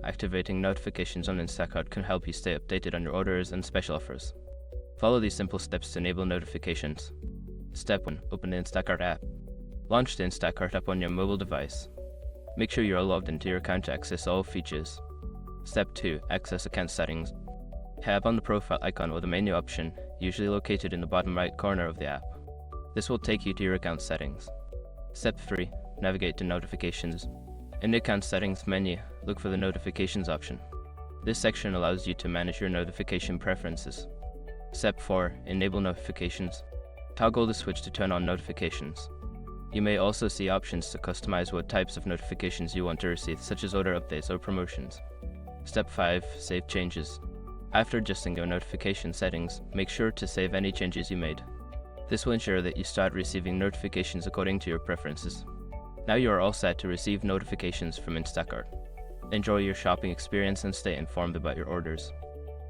activating notifications on Instacart can help you stay updated on your orders and special offers. Follow these simple steps to enable notifications. Step 1. Open the Instacart app. Launch the Instacart app on your mobile device. Make sure you are logged into your account to access all features. Step 2. Access account settings. Tap on the profile icon or the menu option, usually located in the bottom right corner of the app. This will take you to your account settings. Step 3. Navigate to notifications. In the account settings menu, look for the notifications option. This section allows you to manage your notification preferences. Step 4. Enable notifications. Toggle the switch to turn on notifications. You may also see options to customize what types of notifications you want to receive, such as order updates or promotions. Step 5. Save changes. After adjusting your notification settings, make sure to save any changes you made. This will ensure that you start receiving notifications according to your preferences. Now you are all set to receive notifications from Instacart. Enjoy your shopping experience and stay informed about your orders.